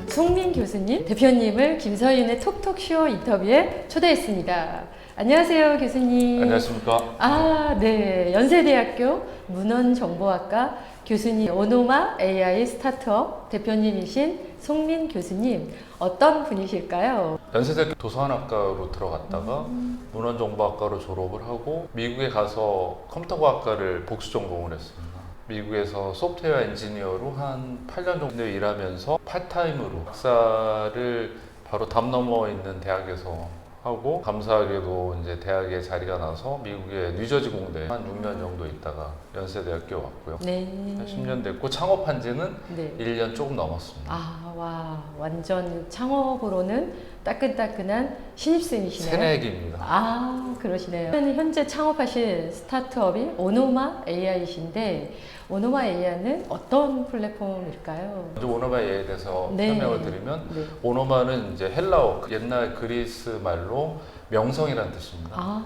송민 교수님, 대표님을 김서윤의 톡톡쇼 인터뷰에 초대했습니다. 안녕하세요, 교수님. 안녕하십니까. 네. 연세대학교 문헌정보학과 교수님, 오노마 AI 스타트업 대표님이신 송민 교수님, 어떤 분이실까요? 연세대학교 도서관학과로 들어갔다가 문헌정보학과로 졸업을 하고 미국에 가서 컴퓨터과학과를 복수 전공을 했습니다. 미국에서 소프트웨어 엔지니어로 한 8년 정도 일하면서 파트타임으로 박사를 바로 담 넘어 있는 대학에서 하고, 감사하게도 이제 대학에 자리가 나서 미국의 뉴저지 공대에 한 6년 정도 있다가 연세대학교 왔고요. 네. 10년 됐고 창업한 지는 네. 1년 조금 넘었습니다. 와, 완전 창업으로는 따끈따끈한 신입생이시네요. 새내기입니다. 그러시네요. 현재 창업하신 스타트업이 오노마 AI이신데, 오노마 AI는 어떤 플랫폼일까요? 먼저 오노마 AI에 대해서 네. 설명을 드리면, 네. 오노마는 이제 헬라어, 옛날 그리스 말로 명성이라는 뜻입니다.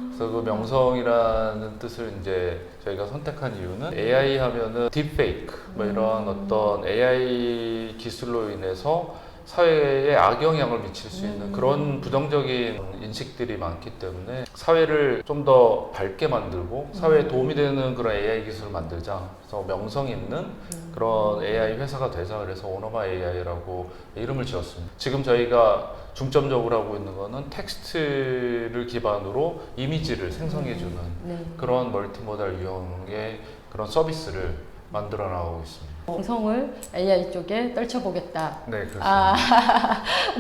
그래서 그 명성이라는 뜻을 이제 저희가 선택한 이유는, AI 하면은 딥페이크, 뭐 이런 어떤 AI 기술로 인해서 사회에 악영향을 미칠 수 있는 그런 부정적인 인식들이 많기 때문에 사회를 좀 더 밝게 만들고 사회에 도움이 되는 그런 AI 기술을 만들자. 그래서 명성 있는 그런 AI 회사가 되자. 그래서 오노마 AI라고 이름을 지었습니다. 지금 저희가 중점적으로 하고 있는 거는 텍스트를 기반으로 이미지를 생성해주는 그런 멀티모달 유형의 그런 서비스를 만들어 나가고 있습니다. 명성을 AI 쪽에 떨쳐보겠다. 네, 그렇습니다.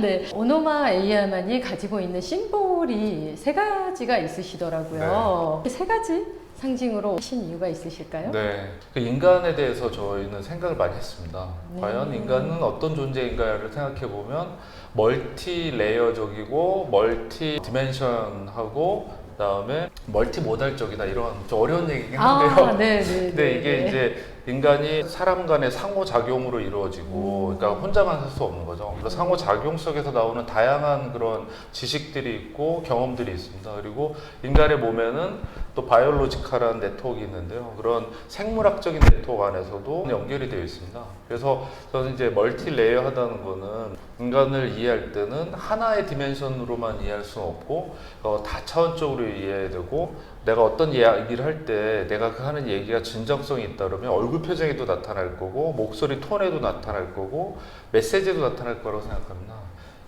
네. 오노마 AI만이 가지고 있는 심볼이 세 가지가 있으시더라고요. 세 가지 상징으로 하신 이유가 있으실까요? 네, 그 인간에 대해서 저희는 생각을 많이 했습니다. 과연 인간은 어떤 존재인가를 생각해 보면 멀티 레이어적이고 멀티 디멘션하고 그다음에 멀티 모달적이다, 이런 좀 어려운 얘기긴 한데요. 근데 이게 이제 인간이 사람 간의 상호작용으로 이루어지고, 그러니까 혼자만 살 수 없는 거죠. 그래서 상호작용 속에서 나오는 다양한 그런 지식들이 있고 경험들이 있습니다. 그리고 인간의 몸에는 또 바이올로지컬한 네트워크가 있는데요. 그런 생물학적인 네트워크 안에서도 연결이 되어 있습니다. 그래서 저는 이제 멀티 레이어 하다는 거는, 인간을 이해할 때는 하나의 디멘션으로만 이해할 수는 없고 다차원적으로 이해해야 되고, 내가 어떤 이야기를 할 때 내가 그 하는 얘기가 진정성이 있다 그러면 얼굴 표정에도 나타날 거고, 목소리 톤에도 나타날 거고, 메시지에도 나타날 거라고 생각합니다.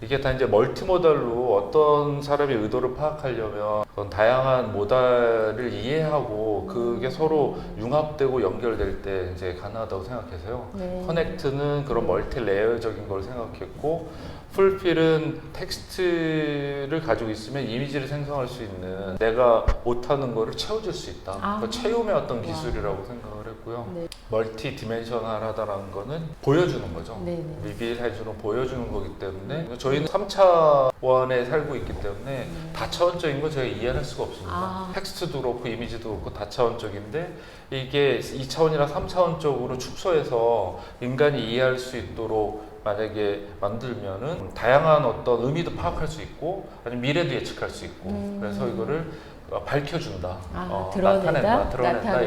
이게 다 이제 멀티모달로 어떤 사람의 의도를 파악하려면 그런 다양한 모달을 이해하고 그게 서로 융합되고 연결될 때 이제 가능하다고 생각해서요. 커넥트는 그런 멀티 레이어적인 걸 생각했고, 풀필은 텍스트를 가지고 있으면 이미지를 생성할 수 있는, 내가 못하는 거를 채워줄 수 있다. 그러니까 채움의 어떤 기술이라고 생각을 했고요. 멀티 디멘셔널하다라는 거는 보여주는 거죠. 리빌해주는, 보여주는 거기 때문에 저희는 3차원에 살고 있기 때문에 다차원적인 건 저희가 이해할 수가 없습니다. 텍스트도 그렇고 이미지도 그렇고 다차원적인데, 이게 2차원이나 3차원적으로 축소해서 인간이 이해할 수 있도록 만약에 만들면은 다양한 어떤 의미도 파악할 수 있고, 아니면 미래도 예측할 수 있고, 그래서 이거를 밝혀준다, 드러낸다,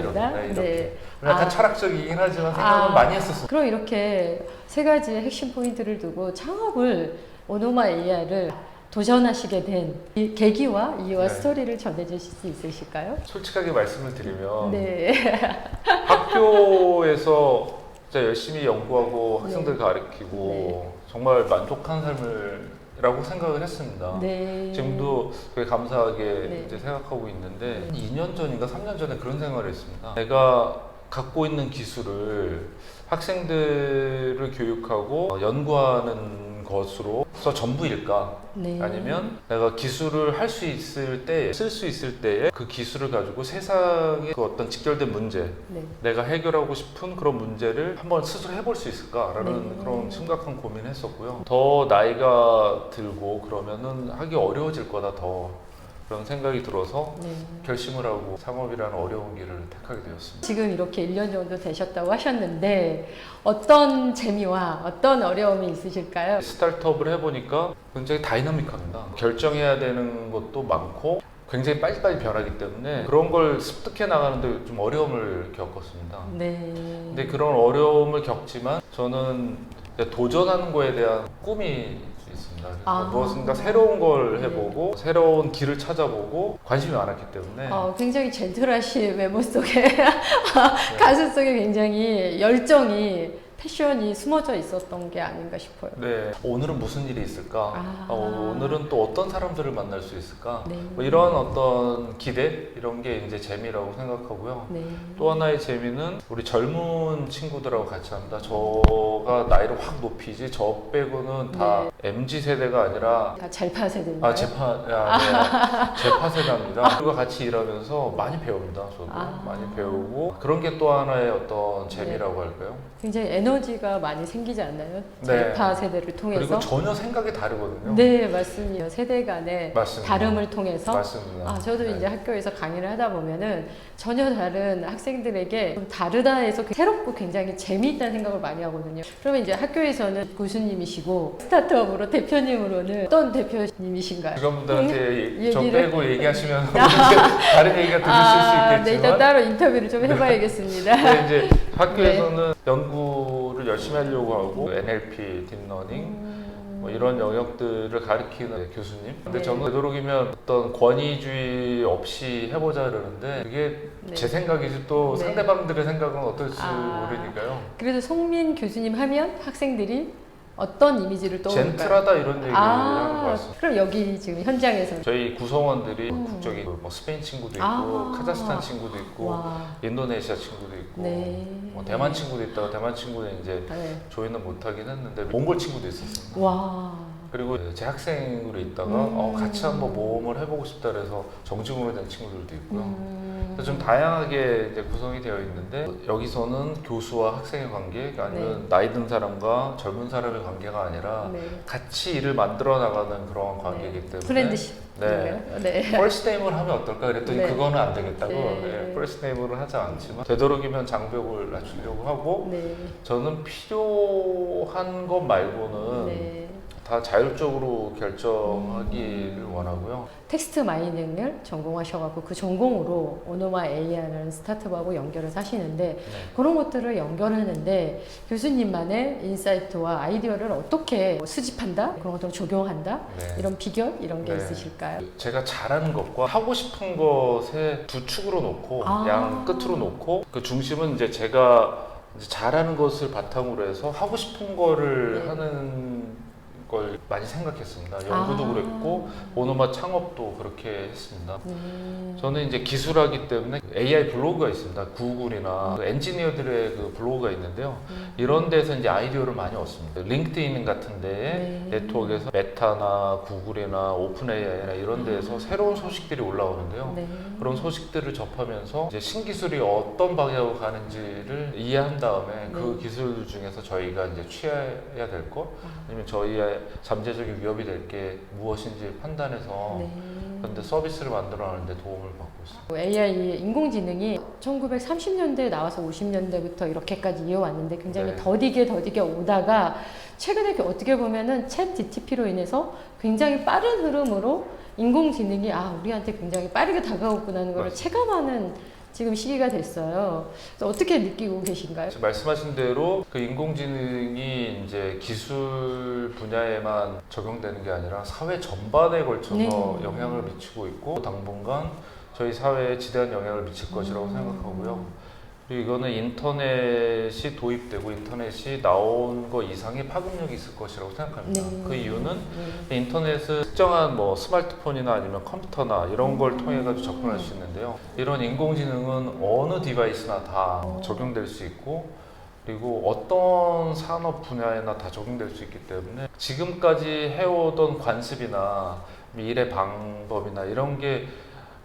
이렇게. 약간 철학적이긴 하지만 생각을 많이 했었어요. 그럼 이렇게 세 가지의 핵심 포인트를 두고 창업을, 오노마 AI를 도전하시게 된 이 계기와 이유와 스토리를 전해주실 수 있으실까요? 솔직하게 말씀을 드리면, 학교에서 진짜 열심히 연구하고 학생들 가르치고 정말 만족한 삶이라고 생각을 했습니다. 지금도 되게 감사하게 이제 생각하고 있는데, 2년 전인가 3년 전에 그런 생각을 했습니다. 내가 갖고 있는 기술을 학생들을 교육하고 연구하는 것으로서 전부일까? 아니면 내가 기술을 할 수 있을 때, 쓸 수 있을 때에 그 기술을 가지고 세상의 그 어떤 직결된 문제, 내가 해결하고 싶은 그런 문제를 한번 스스로 해볼 수 있을까라는 그런 심각한 고민을 했었고요. 더 나이가 들고 그러면은 하기 어려워질 거다, 더. 그런 생각이 들어서 네. 결심을 하고 창업이라는 어려운 길을 택하게 되었습니다. 지금 이렇게 1년 정도 되셨다고 하셨는데 어떤 재미와 어떤 어려움이 있으실까요? 스타트업을 해보니까 굉장히 다이나믹합니다. 결정해야 되는 것도 많고 굉장히 빨리빨리 변하기 때문에 그런 걸 습득해 나가는데 좀 어려움을 겪었습니다. 네. 근데 그런 어려움을 겪지만 저는 이제 도전하는 거에 대한 꿈이 있습니다. 그래서 아. 무엇인가 새로운 걸 네. 해보고 새로운 길을 찾아보고 관심이 많았기 때문에 굉장히 젠틀하신 외모 속에 가슴 속에 굉장히 열정이 패션이 숨어져 있었던 게 아닌가 싶어요. 네, 오늘은 무슨 일이 있을까? 아. 오늘은 또 어떤 사람들을 만날 수 있을까? 네. 뭐 이런 어떤 기대 이런 게 이제 재미라고 생각하고요. 네. 또 하나의 재미는 우리 젊은 친구들하고 같이 합니다. 저가 나이를 확 높이지 저 빼고는 다 MZ 세대가 아니라 다 잘파 세대인가요? 제파 세대입니다. 그리고 같이 일하면서 많이 배웁니다. 저도 많이 배우고 그런 게 또 하나의 어떤 재미라고 할까요? 굉장히 에너지가 많이 생기지 않나요? 네. 잘파 세대를 통해서. 그리고 전혀 생각이 다르거든요. 네, 맞습니다. 세대 간의 맞습니다. 다름을 통해서 맞습니다. 저도 네. 이제 학교에서 강의를 하다 보면은 전혀 다른 학생들에게 좀 다르다 해서 새롭고 굉장히 재미있다는 생각을 많이 하거든요. 그러면 이제 학교에서는 교수님이시고 스타트업으로 대표님으로는 어떤 대표님이신가요? 직원분들한테 저 얘기를- 빼고 얘기하시면 다른 얘기가 들으실 수 네, 일단 있겠지만 따로 인터뷰를 좀 해봐야겠습니다. 근데 이제 학교에서는 연구를 열심히 하려고 하고 NLP, 딥러닝 뭐 이런 영역들을 가르치는 교수님. 근데 네. 저는 되도록이면 어떤 권위주의 없이 해보자 그러는데 그게 네. 제 생각이지 또 네. 상대방들의 생각은 어떨지 아. 모르니까요. 그래도 송민 교수님 하면 학생들이 어떤 이미지를 떠올릴까요? 젠틀하다 이런 얘기를 하는 것 같습니다. 그럼 여기 지금 현장에서 저희 구성원들이 국적이 뭐 스페인 친구도 있고 카자흐스탄 친구도 있고 와, 인도네시아 친구도 있고 네. 뭐 대만 친구도 있다가 대만 친구는 이제 네. 조인은 못하긴 했는데 몽골 친구도 있었습니다. 와, 그리고 제 학생으로 있다가 같이 한번 모험을 해보고 싶다 그래서 정중으로 된 친구들도 있고요. 그래서 좀 다양하게 이제 구성이 되어 있는데 여기서는 교수와 학생의 관계 아니면 나이 든 사람과 젊은 사람의 관계가 아니라 네. 같이 일을 만들어 나가는 그런 관계이기 때문에 프렌드십. 네. 네. 퍼스트 네임을 하면 어떨까 그랬더니 네. 그거는 안 되겠다고 네. 퍼스트 네임으를 하지 않지만 되도록이면 장벽을 낮추려고 하고 네. 저는 필요한 것 말고는 네. 다 자율적으로 결정하기를 원하고요. 텍스트 마이닝을 전공하셔갖고 그 전공으로 오노마 AI라는 스타트업하고 연결을 하시는데 그런 것들을 연결하는데 교수님만의 인사이트와 아이디어를 어떻게 수집한다? 그런 것들을 적용한다? 네. 이런 비결? 이런 게 네. 있으실까요? 제가 잘하는 것과 하고 싶은 것에 두 축으로 놓고 양 끝으로 놓고 그 중심은 이제 제가 이제 잘하는 것을 바탕으로 해서 하고 싶은 거를 네. 하는 걸 많이 생각했습니다. 연구도 그랬고 오노마 창업도 그렇게 했습니다. 저는 이제 기술하기 때문에 AI 블로그가 있습니다. 구글이나 그 엔지니어들의 그 블로그가 있는데요. 이런 데서 이제 아이디어를 많이 얻습니다. 링크드인 같은 데에 네트워크에서 메타나 구글이나 오픈 AI나 이런 데에서 새로운 소식들이 올라오는데요. 네. 그런 소식들을 접하면서 이제 신기술이 어떤 방향으로 가는지를 이해한 다음에 그 기술 중에서 저희가 이제 취해야 될 것, 아니면 저희의 잠재적인 위협이 될 게 무엇인지 판단해서 그런데 서비스를 만들어가는데 도움을 받고 있습니다. AI 인공지능이 1930년대에 나와서 50년대부터 이렇게까지 이어왔는데 굉장히 네. 더디게 오다가 최근에 어떻게 보면은 챗 GTP로 인해서 굉장히 빠른 흐름으로 인공지능이 우리한테 굉장히 빠르게 다가오구나 하는 걸 체감하는 지금 시기가 됐어요. 그래서 어떻게 느끼고 계신가요? 말씀하신 대로 그 인공지능이 이제 기술 분야에만 적용되는 게 아니라 사회 전반에 걸쳐서 영향을 미치고 있고 당분간 저희 사회에 지대한 영향을 미칠 것이라고 생각하고요. 그리고 이거는 인터넷이 도입되고 인터넷이 나온 거 이상의 파급력이 있을 것이라고 생각합니다. 그 이유는 인터넷은 특정한 뭐 스마트폰이나 아니면 컴퓨터나 이런 걸 통해 가지고 접근할 수 있는데요. 이런 인공지능은 어느 디바이스나 다 적용될 수 있고 그리고 어떤 산업 분야에나 다 적용될 수 있기 때문에 지금까지 해오던 관습이나 일의 방법이나 이런 게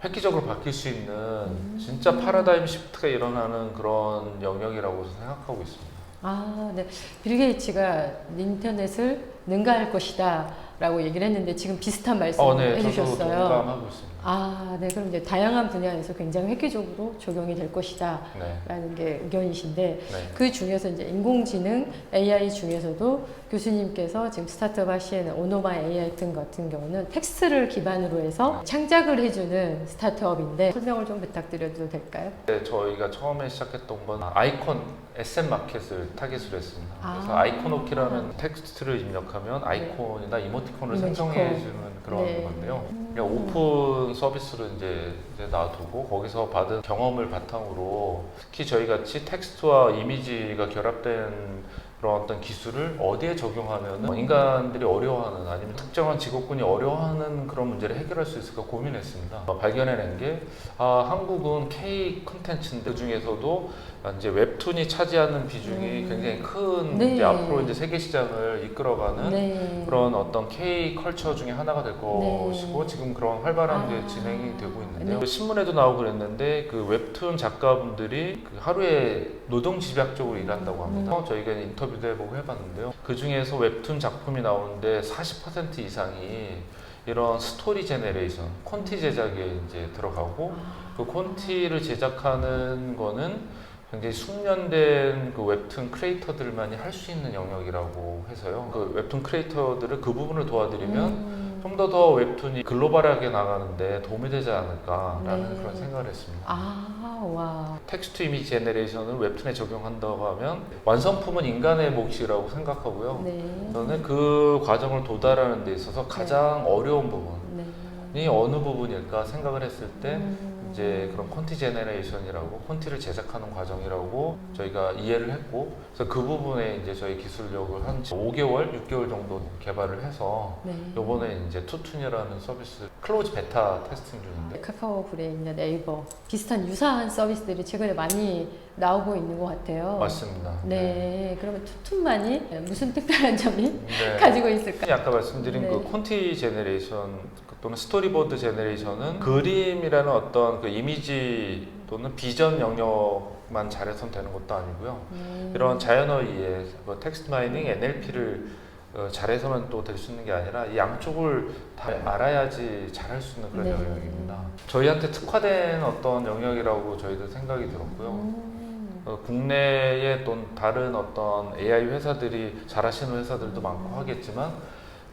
획기적으로 바뀔 수 있는 진짜 패러다임 시프트가 일어나는 그런 영역이라고 생각하고 있습니다. 네. 빌 게이츠가 인터넷을 능가할 것이다 라고 얘기를 했는데 지금 비슷한 말씀을 네, 저도 해주셨어요. 동감하고 있습니다. 아, 네. 그럼 이제 다양한 분야에서 굉장히 획기적으로 적용이 될 것이다. 네, 라는 게 의견이신데 네. 그 중에서 이제 인공지능 AI 중에서도 교수님께서 지금 스타트업 하시는 오노마 AI 같은 경우는 텍스트를 기반으로 해서 창작을 해주는 스타트업인데 설명을 좀 부탁드려도 될까요? 네, 저희가 처음에 시작했던 건 아이콘 SM 마켓을 타깃으로 했습니다. 그래서 아. 아이코노키라는 텍스트를 입력하면 아이콘이나 이모티콘을 생성해주는 그런 네. 건데요. 그냥 오픈 서비스로 이제 놔두고 거기서 받은 경험을 바탕으로 특히 저희 같이 텍스트와 이미지가 결합된 그런 어떤 기술을 어디에 적용하면 인간들이 어려워하는 아니면 특정한 직업군이 어려워하는 그런 문제를 해결할 수 있을까 고민했습니다. 발견해낸 게 한국은 K 콘텐츠인데 그 중에서도 이제 웹툰이 차지하는 비중이 굉장히 큰 네. 이제 앞으로 이제 세계 시장을 이끌어가는 네. 그런 어떤 K 컬처 중에 하나가 될 것이고 네. 지금 그런 활발한 게 진행이 되고 있는데요. 네. 신문에도 나오고 그랬는데 그 웹툰 작가분들이 그 하루에 노동 집약적으로 일한다고 합니다. 저희가 인터뷰도 해보고 해봤는데요. 그 중에서 웹툰 작품이 나오는데 40% 이상이 이런 스토리 제너레이션, 콘티 제작에 이제 들어가고 그 콘티를 제작하는 거는 굉장히 숙련된 그 웹툰 크리에이터들만이 할 수 있는 영역이라고 해서요. 그 웹툰 크리에이터들을 그 부분을 도와드리면 좀 더 웹툰이 글로벌하게 나가는데 도움이 되지 않을까라는 네. 그런 생각을 했습니다. 와. 텍스트 이미지 제너레이션을 웹툰에 적용한다고 하면 완성품은 인간의 몫이라고 생각하고요. 네. 저는 그 과정을 도달하는 데 있어서 가장 어려운 부분이 네. 어느 부분일까 생각을 했을 때 이제 그런 콘티 제너레이션이라고 콘티를 제작하는 과정이라고 저희가 이해를 했고 그래서 그 부분에 이제 저희 기술력을 한 5개월, 6개월 정도 개발을 해서 네. 요번에 이제 투툰이라는 서비스 클로즈 베타 테스팅 중인데 카카오 브레인이나 네이버 비슷한 유사한 서비스들이 최근에 많이 나오고 있는 것 같아요. 맞습니다. 네. 그러면 투툰만이 무슨 특별한 점이 네. 가지고 있을까요? 아까 말씀드린 네. 그 콘티 제너레이션 또는 스토리보드 제너레이션은 그림이라는 어떤 그 이미지 또는 비전 영역만 잘해서는 되는 것도 아니고요. 이런 자연어휘의 뭐 텍스트 마이닝, NLP를 잘해서만 또 될 수 있는 게 아니라 이 양쪽을 다 알아야지 잘할 수 있는 그런 네. 영역입니다. 저희한테 특화된 어떤 영역이라고 저희도 생각이 들었고요. 국내의 또 다른 어떤 AI 회사들이 잘하시는 회사들도 많고 하겠지만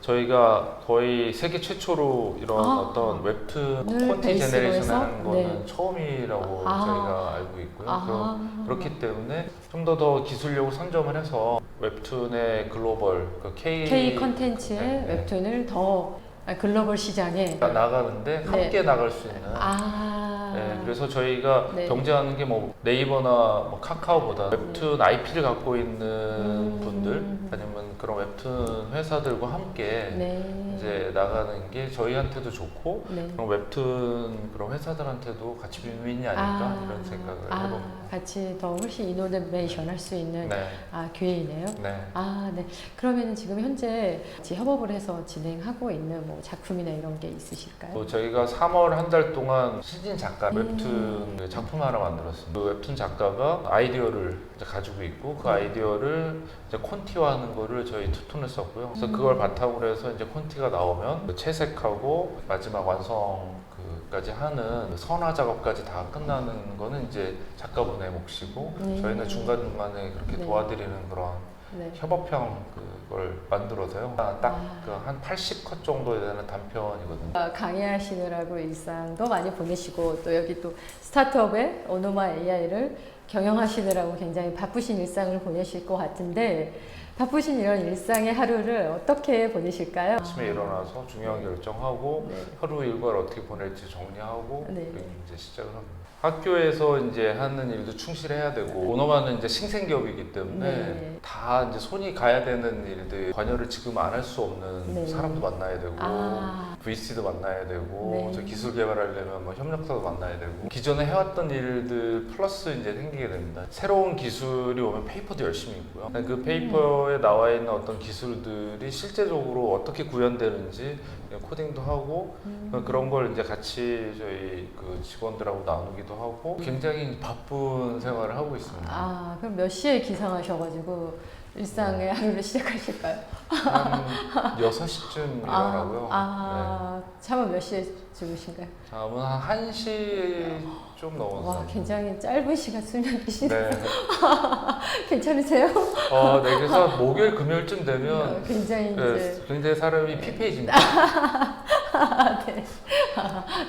저희가 거의 세계 최초로 이런 어떤 웹툰 콘티 베이스로 제너레이션 해서? 하는 거는 네. 처음이라고 저희가 알고 있고요. 그렇기 때문에 좀 더 기술력을 선점을 해서 웹툰의 글로벌 그 K 컨텐츠의 네. 웹툰을 더 글로벌 시장에 나가는데 함께 나갈 수 있는 네, 그래서 저희가 네. 경쟁하는 게 뭐 네이버나 뭐 카카오보다 웹툰 IP를 갖고 있는 분들 아니면 그런 웹툰 회사들과 함께 네. 이제 나가는 게 저희한테도 좋고 네. 그런 웹툰 그런 회사들한테도 같이 윈윈이 아닐까 이런 생각을 해봅니다. 같이 더 훨씬 이노베이션 할 수 있는 네, 기회이네요. 네. 네. 그러면 지금 현재 같이 협업을 해서 진행하고 있는 뭐 작품이나 이런 게 있으실까요? 저희가 3월 한 달 동안 신진 작가 웹툰 작품 하나 만들었습니다. 그 웹툰 작가가 아이디어를 이제 가지고 있고 그 아이디어를 이제 콘티화하는 거를 저희 투톤을 썼고요. 그래서 그걸 바탕으로 해서 이제 콘티가 나오면 채색하고 마지막 완성까지 하는 선화 작업까지 다 끝나는 거는 이제 작가분의 몫이고 저희는 중간중간에 그렇게 네. 도와드리는 그런 네. 협업형 그걸 만들어서요. 딱 그 한 80컷 정도 되는 단편이거든요. 강의하시느라고 일상도 많이 보내시고 또 여기 또 스타트업의 오노마 AI를 경영하시느라고 굉장히 바쁘신 일상을 보내실 것 같은데 바쁘신 이런 일상의 하루를 어떻게 보내실까요? 아침에 일어나서 중요한 결정하고 네. 하루 일과를 어떻게 보낼지 정리하고 네. 그리고 이제 시작을 합니다. 학교에서 이제 하는 일도 충실해야 되고 오너마는 이제 신생기업이기 때문에 네. 다 이제 손이 가야 되는 일들 관여를 지금 안 할 수 없는 네. 사람도 만나야 되고 VC도 만나야 되고 네. 저 기술 개발하려면 뭐 협력사도 만나야 되고 기존에 해왔던 일들 플러스 이제 생기게 됩니다. 새로운 기술이 오면 페이퍼도 열심히 있고요. 그 페이퍼에 나와 있는 어떤 기술들이 실제적으로 어떻게 구현되는지 코딩도 하고 그런 걸 이제 같이 저희 그 직원들하고 나누기도 하고 굉장히 바쁜 생활을 하고 있습니다. 그럼 몇 시에 기상하셔가지고 일상의 하루를 시작하실까요? 한 6시쯤 일어나고요. 잠은 몇 시에 주무신가요? 잠은 한 1시 좀 넘어서. 와, 굉장히 짧은 시간 수면이시네요. 네. 괜찮으세요? 네. 그래서 목요일, 금요일쯤 되면 굉장히 이제 굉장히 사람이 피폐해집니다. 네.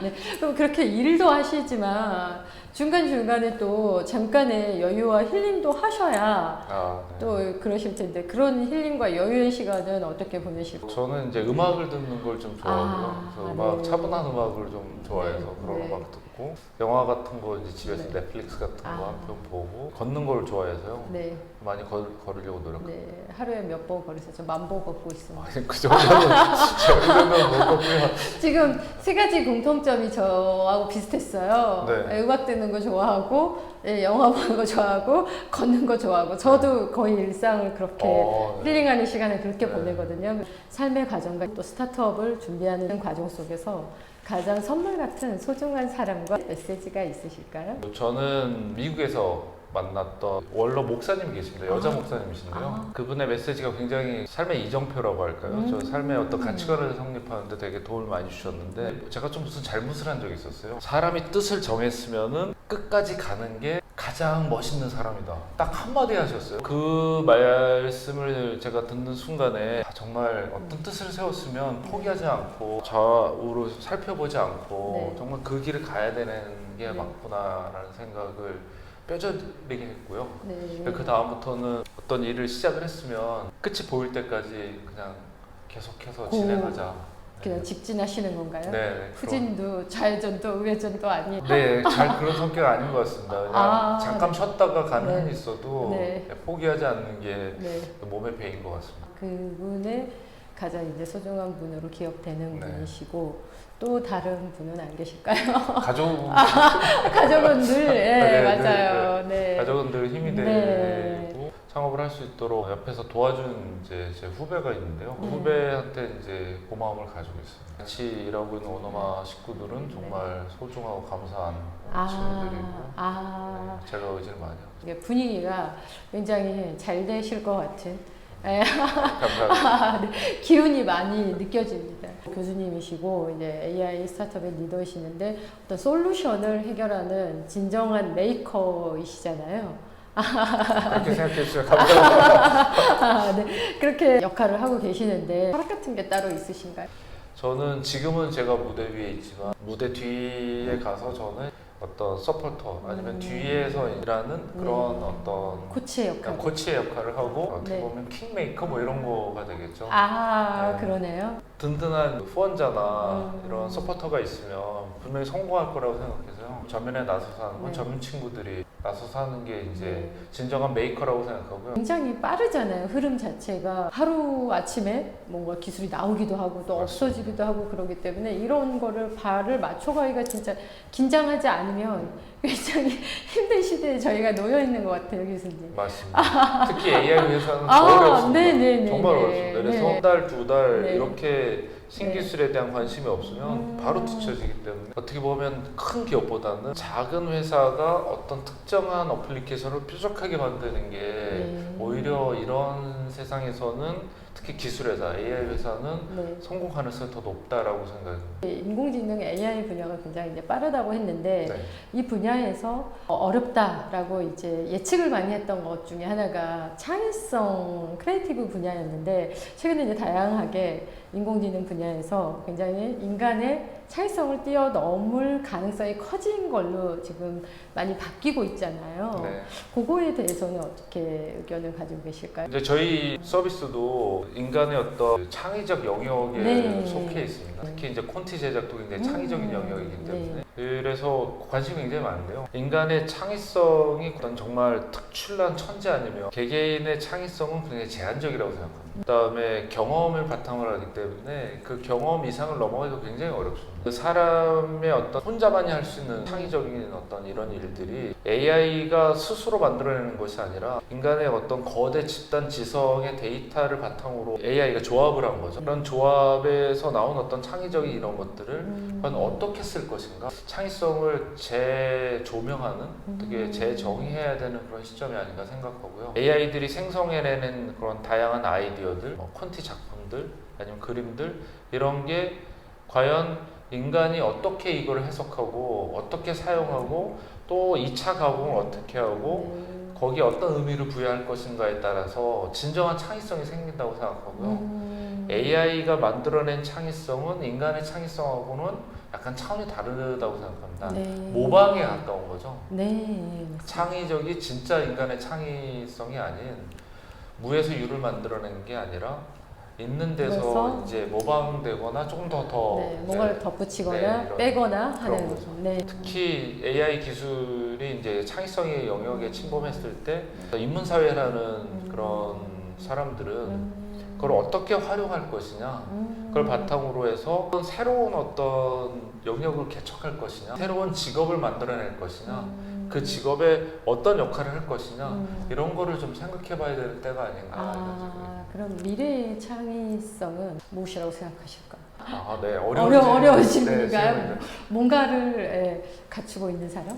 네. 그럼 그렇게 일도 하시지만 중간중간에 또 잠깐의 여유와 힐링도 하셔야 네. 또 그러실 텐데 그런 힐링과 여유의 시간은 어떻게 보내실까요? 저는 이제 음악을 듣는 걸 좀 좋아하고요. 그래서 음악, 네. 차분한 음악을 좀 좋아해서 네. 그런 네. 음악 듣고 영화 같은 거 이제 집에서 네. 넷플릭스 같은 거 한 편 보고 걷는 걸 좋아해서요. 네. 많이 걸으려고 노력합니다. 네. 하루에 몇 번 걸으세요? 저 10,000보 걷고 있습니다. 그 정도는 못 걷고요. 지금 세 가지 공통점이 저하고 비슷했어요. 네. 음악 듣는 거 좋아하고, 영화 보는 거 좋아하고, 걷는 거 좋아하고. 저도 거의 일상을 그렇게 네. 힐링하는 시간을 그렇게 네. 보내거든요. 삶의 과정과 또 스타트업을 준비하는 과정 속에서 가장 선물 같은 소중한 사람과 메시지가 있으실까요? 저는 미국에서 만났던 원로 목사님이 계십니다. 여자 목사님이신데요. 그분의 메시지가 굉장히 삶의 이정표라고 할까요? 저 삶의 어떤 가치관을 성립하는데 되게 도움을 많이 주셨는데 제가 좀 무슨 잘못을 한 적이 있었어요. 사람이 뜻을 정했으면은 끝까지 가는 게 가장 멋있는 사람이다. 딱 한마디 하셨어요. 그 말씀을 제가 듣는 순간에 정말 어떤 뜻을 세웠으면 포기하지 않고 좌우로 살펴보지 않고 네. 정말 그 길을 가야 되는 게 네. 맞구나라는 생각을 뼈저리게 했고요. 네. 그 다음부터는 어떤 일을 시작을 했으면 끝이 보일 때까지 그냥 계속해서 진행하자. 그냥 직진하시는 건가요? 네. 후진도 좌회전도 우회전도 아닌. 네, 잘 그런 성격 아닌 것 같습니다. 그냥 잠깐 쉬었다가 가는 네. 한이 있어도 네. 포기하지 않는 게 네. 몸에 배인 것 같습니다. 그분의 가장 이제 소중한 분으로 기억되는 네. 분이시고 또 다른 분은 안 계실까요? 가족, 가족은 늘 네, 맞아요. 네. 가족은 늘 힘이 네. 되고 창업을 할 수 있도록 옆에서 도와준 이제 제 후배가 있는데요. 그 네. 후배한테 이제 고마움을 가지고 있습니다. 같이 일하고 있는 오너마 식구들은 네. 정말 소중하고 감사한 아, 친구들이고 네, 제가 의지를 많이 하고 이게 분위기가 굉장히 잘 되실 것 같은 감사합니다. 네, 기운이 많이 느껴집니다. 교수님이시고 이제 AI 스타트업의 리더이시는데 어떤 솔루션을 해결하는 진정한 메이커이시잖아요. 그렇게 생각해 주셔서 감사합니다. 네, 그렇게 역할을 하고 계시는데 철학 같은 게 따로 있으신가요? 저는 지금은 제가 무대 위에 있지만 무대 뒤에 가서 저는 어떤 서포터 아니면 뒤에서 일하는 그런 어떤 코치의 역할. 코치의 역할을 하고 어떻게 네. 보면 킹메이커 뭐 이런 거가 되겠죠. 네. 그러네요. 든든한 후원자나 이런 서포터가 있으면 분명히 성공할 거라고 생각해서요. 전면에 나서서 하는 건 전문 친구들이 나서서 하는 게 이제 진정한 메이커라고 생각하고요. 굉장히 빠르잖아요. 흐름 자체가 하루 아침에 뭔가 기술이 나오기도 하고 또 없어지기도 하고 그러기 때문에 이런 거를 발을 맞춰가기가 진짜 긴장하지 않으면 굉장히 힘든 시대에 저희가 놓여 있는 것 같아요, 교수님. 맞습니다. 특히 AI 회사는 더 어렵습니다. 네네네. 정말 어렵습니다. 그래서 한 달, 두 달 네. 이렇게 신기술에 대한 관심이 없으면 바로 뒤처지기 때문에 어떻게 보면 큰 기업보다는 작은 회사가 어떤 특정한 어플리케이션을 뾰족하게 만드는 게 오히려 이런 세상에서는 특히 기술 회사, AI 회사는 성공 가능성이 더 높다라고 생각합니다. 인공지능 AI 분야가 굉장히 이제 빠르다고 했는데 이 분야에서 어렵다라고 이제 예측을 많이 했던 것 중에 하나가 창의성, 크리에이티브 분야였는데 최근에 이제 다양하게 인공지능 분야에서 굉장히 인간의 창의성을 뛰어넘을 가능성이 커진 걸로 지금 많이 바뀌고 있잖아요. 그거에 대해서는 어떻게 의견을 가지고 계실까요? 이제 저희 서비스도 인간의 어떤 창의적 영역에 속해 있습니다. 특히 이제 콘티 제작도 굉장히 창의적인 영역이기 때문에 그래서 관심이 굉장히 많은데요. 인간의 창의성이 어떤 정말 특출난 천재 아니면 개개인의 창의성은 굉장히 제한적이라고 생각합니다. 그다음에 경험을 바탕으로 하기 때문에 그 경험 이상을 넘어가기가 굉장히 어렵습니다. 그 사람의 어떤 혼자만이 할 수 있는 창의적인 어떤 이런 일들이 AI가 스스로 만들어내는 것이 아니라 인간의 어떤 거대 집단 지성의 데이터를 바탕으로 AI가 조합을 한 거죠. 그런 조합에서 나온 어떤 창의적인 이런 것들을 과연 어떻게 쓸 것인가, 창의성을 재조명하는, 어떻게 재정의해야 되는 그런 시점이 아닌가 생각하고요. AI들이 생성해내는 그런 다양한 아이디어들, 콘티 작품들, 아니면 그림들, 이런 게 과연 인간이 어떻게 이걸 해석하고 어떻게 사용하고 또 2차 가공을 어떻게 하고 거기에 어떤 의미를 부여할 것인가에 따라서 진정한 창의성이 생긴다고 생각하고요. AI가 만들어낸 창의성은 인간의 창의성하고는 약간 차원이 다르다고 생각합니다. 네. 모방에 가까운 거죠. 네. 창의적이 진짜 인간의 창의성이 아닌 무에서 유를 만들어낸 게 아니라 있는 데서 그래서 이제 모방되거나 조금 더 네, 뭔가를 덧붙이거나 이런 빼거나 그런 하는 거죠. 네. 특히 AI 기술이 이제 창의성의 영역에 침범했을 때 인문사회라는 그런 사람들은 그걸 어떻게 활용할 것이냐, 그걸 바탕으로 해서 새로운 어떤 영역을 개척할 것이냐, 새로운 직업을 만들어낼 것이냐, 그 직업에 어떤 역할을 할 것이냐, 이런 거를 좀 생각해 봐야 될 때가 아닌가. 그럼 미래의 창의성은 무엇이라고 생각하실까? 네, 어려운 질문인가요? 네, 뭔가를 갖추고 있는 사람?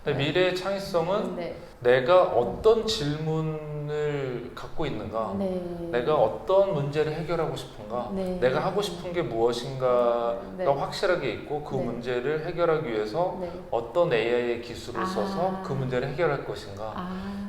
미래의 창의성은 네. 내가 어떤 질문을 갖고 있는가, 네. 내가 어떤 문제를 해결하고 싶은가, 네. 내가 하고 싶은 게 무엇인가가 네. 확실하게 있고 그 네. 문제를 해결하기 위해서 네. 어떤 AI의 기술을 써서 그 문제를 해결할 것인가,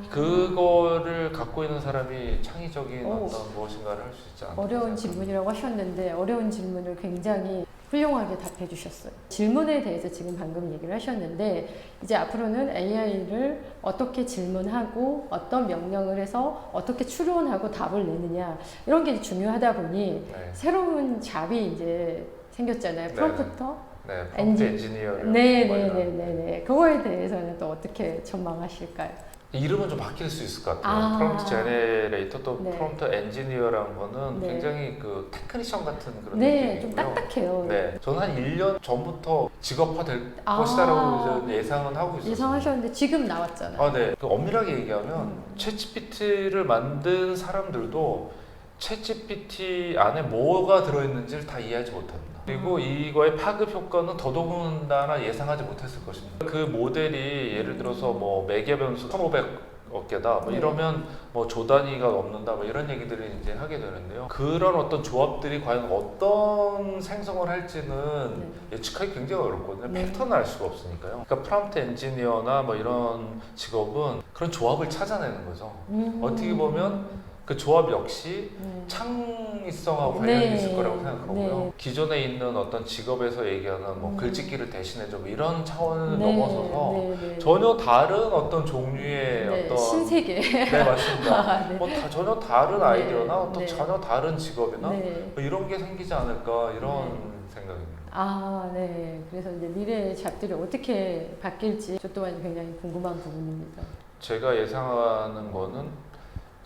그거를 갖고 있는 사람이 창의적인 어떤 무엇인가를 할 수 있지 않을까. 어려운 질문이라고 하셨는데 어려운 질문을 굉장히 훌륭하게 답해 주셨어요. 질문에 대해서 지금 방금 얘기를 하셨는데 이제 앞으로는 AI를 어떻게 질문하고 어떤 명령을 해서 어떻게 추론하고 답을 내느냐 이런 게 중요하다 보니 네. 새로운 잡이 이제 생겼잖아요. 프롬프터. 네, 프롬프트 엔지니어를. 네네네네. 그거에 대해서는 또 어떻게 전망하실까요? 이름은 좀 바뀔 수 있을 것 같아요. 프롬프트 제네레이터 또 네. 프롬프트 엔지니어라는 거는 네. 굉장히 그 테크니션 같은 그런 네, 좀 느낌이고요. 딱딱해요. 네, 저는 한 1년 전부터 직업화될 것이다라고 저는 예상은 하고 있었어요. 예상하셨는데 지금 나왔잖아요. 네. 그 엄밀하게 얘기하면 챗GPT를 만든 사람들도 챗GPT 안에 뭐가 들어있는지를 다 이해하지 못합니다. 그리고 이거의 파급 효과는 더더군다나 예상하지 못했을 것입니다. 그 모델이 예를 들어서 뭐 매개 변수 1,500억 개다 뭐 네. 이러면 뭐 조 단위가 넘는다 뭐 이런 얘기들을 이제 하게 되는데요. 그런 어떤 조합들이 과연 어떤 생성을 할지는 예측하기 굉장히 어렵거든요. 네. 패턴을 알 수가 없으니까요. 그러니까 프롬프트 엔지니어나 뭐 이런 직업은 그런 조합을 찾아내는 거죠. 어떻게 보면 그 조합 역시 창의성하고 관련이 있을 거라고 생각하고요. 네. 기존에 있는 어떤 직업에서 얘기하는 뭐 글짓기를 대신해줘 뭐 이런 차원을 네. 넘어서서 네. 전혀 다른 어떤 종류의 네. 어떤 신세계. 네 맞습니다. 네. 뭐 전혀 다른 아이디어나 네. 어떤 네. 전혀 다른 직업이나 네. 뭐 이런 게 생기지 않을까 이런 생각입니다. 네. 그래서 이제 미래의 잡들이 어떻게 바뀔지 저 또한 굉장히 궁금한 부분입니다. 제가 예상하는 거는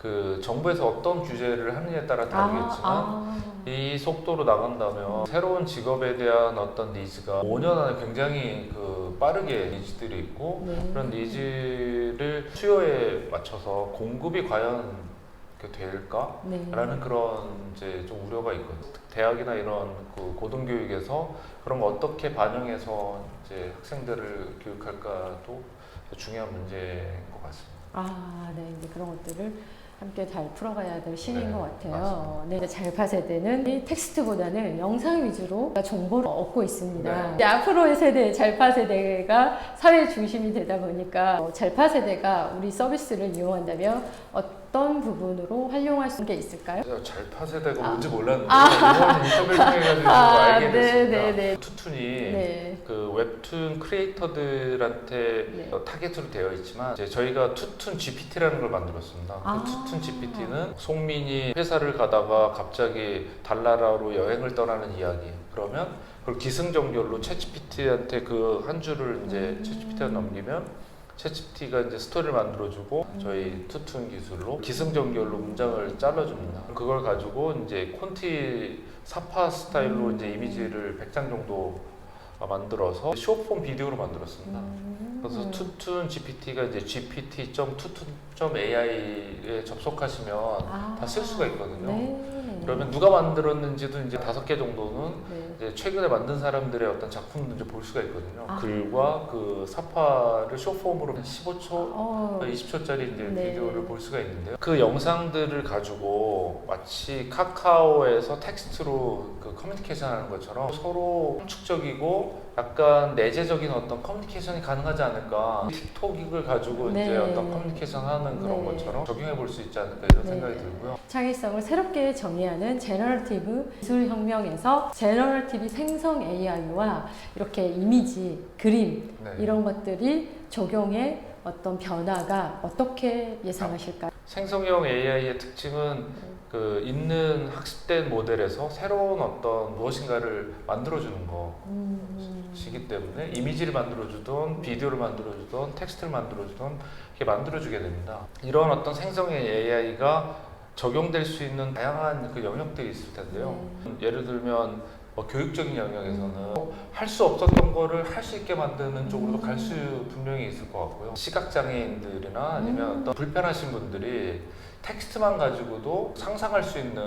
그 정부에서 어떤 규제를 하느냐에 따라 다르겠지만 이 속도로 나간다면 새로운 직업에 대한 어떤 니즈가 5년 안에 굉장히 그 빠르게 니즈들이 있고 그런 니즈를 수요에 맞춰서 공급이 과연 될까라는 그런 이제 좀 우려가 있거든요. 대학이나 이런 그 고등교육에서 그런 거 어떻게 반영해서 이제 학생들을 교육할까도 중요한 문제인 것 같습니다. 네. 이제 그런 것들을 함께 잘 풀어가야 될 시기인 네, 것 같아요. 맞습니다. 네, 잘파 세대는 이 텍스트보다는 영상 위주로 정보를 얻고 있습니다. 네. 이제 앞으로의 세대, 잘파 세대가 사회 중심이 되다 보니까 잘파 세대가 우리 서비스를 이용한다면 어떤 부분으로 활용할 수 있는 게 있을까요? 제가 잘파 세대가 뭔지 몰랐는데 이번 인터뷰를 통해가지고 알게 됐습니다. 네. 투툰이 그 웹툰 크리에이터들한테 타겟으로 되어 있지만 이제 저희가 투툰 GPT라는 걸 만들었습니다. 그 투툰 GPT는 송민이 회사를 가다가 갑자기 달나라로 여행을 떠나는 이야기. 그러면 그걸 기승전결로 챗GPT한테 그 한 줄을 이제 챗GPT한테 넘기면 챗GPT가 이제 스토리를 만들어주고 저희 투툰 기술로 기승전결로 문장을 잘라줍니다. 그걸 가지고 이제 콘티 사파 스타일로 이제 이미지를 100장 정도 만들어서 숏폼 비디오로 만들었습니다. 그래서 투툰 GPT가 이제 gpt.tutun.ai에 접속하시면 다 쓸 수가 있거든요. 네. 그러면 누가 만들었는지도 이제 5개 정도는 네. 이제 최근에 만든 사람들의 어떤 작품도 이제 볼 수가 있거든요. 아. 글과 그 사파를 숏폼으로 한 15초, 20초짜리 이제 네. 비디오를 볼 수가 있는데요. 그 영상들을 가지고 마치 카카오에서 텍스트로 그 커뮤니케이션 하는 것처럼 서로 함축적이고 약간 내재적인 어떤 커뮤니케이션이 가능하지 않을까. 틱톡을 가지고 네. 이제 어떤 커뮤니케이션 하는 그런 네. 것처럼 적용해 볼 수 있지 않을까 이런 네. 생각이 들고요. 창의성을 새롭게 정의하는 제너러티브 기술혁명에서 제너러티브 생성 AI와 이렇게 이미지, 그림 네. 이런 것들이 적용의 어떤 변화가 어떻게 예상하실까요? 생성형 AI의 특징은 그 있는 학습된 모델에서 새로운 어떤 무엇인가를 만들어주는 것이기 때문에 이미지를 만들어주던 비디오를 만들어주던 텍스트를 만들어주던 이렇게 만들어주게 됩니다. 이런 어떤 생성형 AI가 적용될 수 있는 다양한 그 영역들이 있을 텐데요. 예를 들면 교육적인 영역에서는 할 수 없었던 거를 할 수 있게 만드는 쪽으로도 갈 수 분명히 있을 것 같고요. 시각장애인들이나 아니면 어떤 불편하신 분들이 텍스트만 가지고도 상상할 수 있는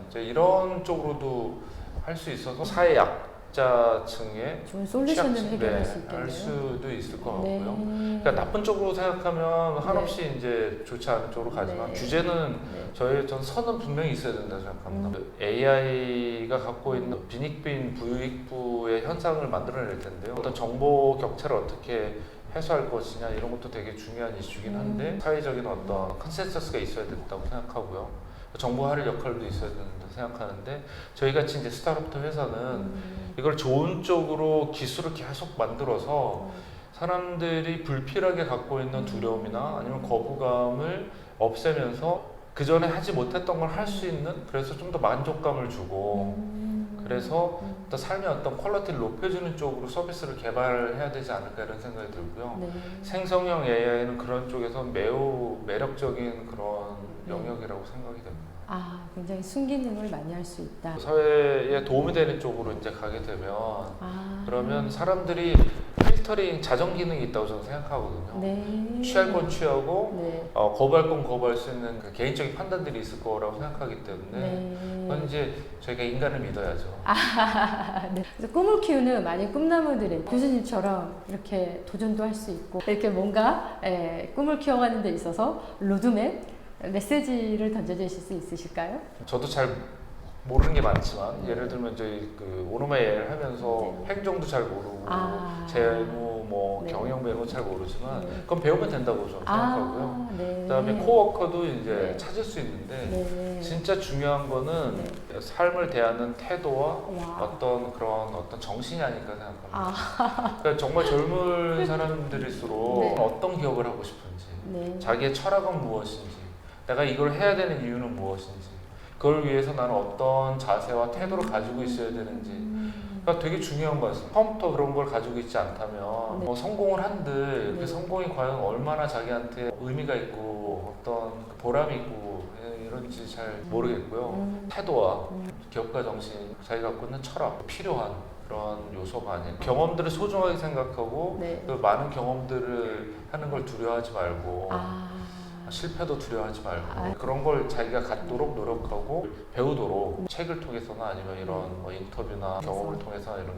이제 이런 쪽으로도 할 수 있어서 사회 약자층의 좋은 솔루션을 취약층, 해결할 수 할 있겠네요. 수도 있을 것 네. 같고요. 그러니까 나쁜 쪽으로 생각하면 한없이 이제 좋지 않은 쪽으로 가지만 네. 규제는 네. 전 선은 분명히 있어야 된다고 생각합니다. AI가 갖고 있는 빈익빈 부익부의 현상을 만들어낼 텐데요. 어떤 정보 격차를 어떻게 해소할 것이냐 이런 것도 되게 중요한 이슈긴 한데 사회적인 어떤 컨센서스가 있어야 된다고 생각하고요. 정보화할 역할도 있어야 된다고 생각하는데 저희 같이 이제 스타트업 회사는 이걸 좋은 쪽으로 기술을 계속 만들어서 사람들이 불필요하게 갖고 있는 두려움이나 아니면 거부감을 없애면서 그 전에 하지 못했던 걸 할 수 있는 그래서 좀 더 만족감을 주고 그래서 또 삶의 어떤 퀄리티를 높여주는 쪽으로 서비스를 개발해야 되지 않을까 이런 생각이 들고요. 네. 생성형 AI는 그런 쪽에서 매우 매력적인 그런 영역이라고 생각이 됩니다. 아, 굉장히 순기능을 많이 할 수 있다. 사회에 도움이 되는 쪽으로 이제 가게 되면 아. 그러면 사람들이 필터링 자정 기능이 있다고 저는 생각하거든요. 네. 취할 건 취하고 네. 거부할 건 거부할 수 있는 그 개인적인 판단들이 있을 거라고 생각하기 때문에 네. 그건 이제 저희가 인간을 믿어야죠. 네. 그래서 꿈을 키우는 많은 꿈나무들이 교수님처럼 이렇게 도전도 할 수 있고 이렇게 뭔가 꿈을 키워가는 데 있어서 로드맵, 메시지를 던져주실 수 있으실까요? 저도 잘 모르는 게 많지만 예를 들면 저희 그 오노마이를 하면서 행정도 잘 모르고 재무 뭐 네. 경영 이런 거 잘 모르지만 네. 그건 배우면 된다고 저는 생각하고요. 네. 그다음에 코워커도 이제 네. 찾을 수 있는데 네. 진짜 중요한 거는 삶을 대하는 태도와 와. 어떤 그런 어떤 정신이 아닐까 생각합니다. 아. 그러니까 정말 젊은 사람들일수록 네. 어떤 기업을 하고 싶은지, 네. 자기의 철학은 무엇인지, 내가 이걸 해야 되는 이유는 무엇인지, 그걸 위해서 나는 어떤 자세와 태도를 가지고 있어야 되는지. 그러니까 되게 중요한 것 같습니다. 처음부터 그런 걸 가지고 있지 않다면 네. 뭐 성공을 한들 네. 그 성공이 과연 얼마나 자기한테 의미가 있고 어떤 보람이 있고 이런지 잘 모르겠고요. 태도와 기업가 정신, 자기가 갖고 있는 철학, 필요한 그런 요소가 아닌 경험들을 소중하게 생각하고 네. 그 많은 경험들을 하는 걸 두려워하지 말고 실패도 두려워하지 말고 그런 걸 자기가 갖도록 노력하고 배우도록 책을 통해서나 아니면 이런 뭐 인터뷰나 경험을 통해서 이런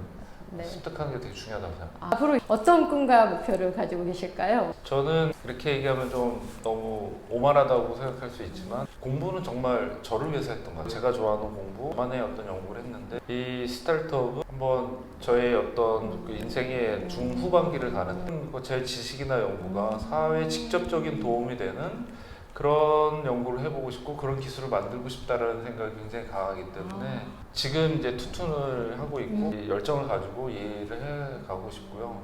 네. 습득하는 게 되게 중요하다고 생각합니다. 앞으로 어떤 꿈과 목표를 가지고 계실까요? 저는 이렇게 얘기하면 좀 너무 오만하다고 생각할 수 있지만 공부는 정말 저를 위해서 했던 것 같아요. 제가 좋아하는 공부, 저만의 어떤 연구를 했는데 이 스타트업은 한번 저의 어떤 그 인생의 중후반기를 가는 제 지식이나 연구가 사회에 직접적인 도움이 되는 그런 연구를 해보고 싶고 그런 기술을 만들고 싶다라는 생각이 굉장히 강하기 때문에 지금 이제 투툰을 하고 있고 이 열정을 가지고 이 일을 해가고 싶고요.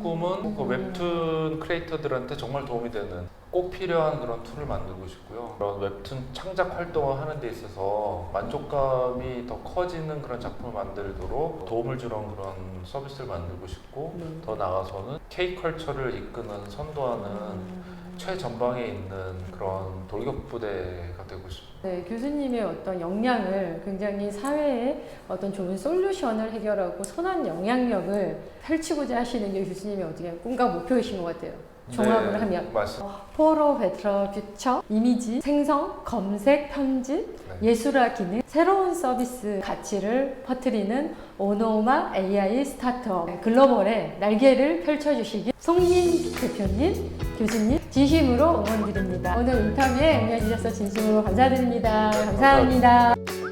꿈은 그 웹툰 크리에이터들한테 정말 도움이 되는 꼭 필요한 그런 툴을 만들고 싶고요. 그런 웹툰 창작 활동을 하는 데 있어서 만족감이 더 커지는 그런 작품을 만들도록 도움을 주는 그런 서비스를 만들고 싶고 더 나아가서는 K컬처를 이끄는 선도하는 최전방에 있는 그런 돌격부대가 되고 싶습니다. 네, 교수님의 어떤 역량을 굉장히 사회에 어떤 좋은 솔루션을 해결하고 선한 영향력을 펼치고자 하시는 게 교수님의 어떻게 꿈과 목표이신 것 같아요. 종합을 하면 맞습니다. For a Better Future, 이미지, 생성, 검색, 편집, 예술화 기능, 새로운 서비스 가치를 퍼뜨리는 오노마 AI 스타트업 글로벌의 날개를 펼쳐주시기 송민 대표님, 교수님 진심으로 응원드립니다. 오늘 인터뷰에 응해주셔서 진심으로 감사드립니다. 감사합니다.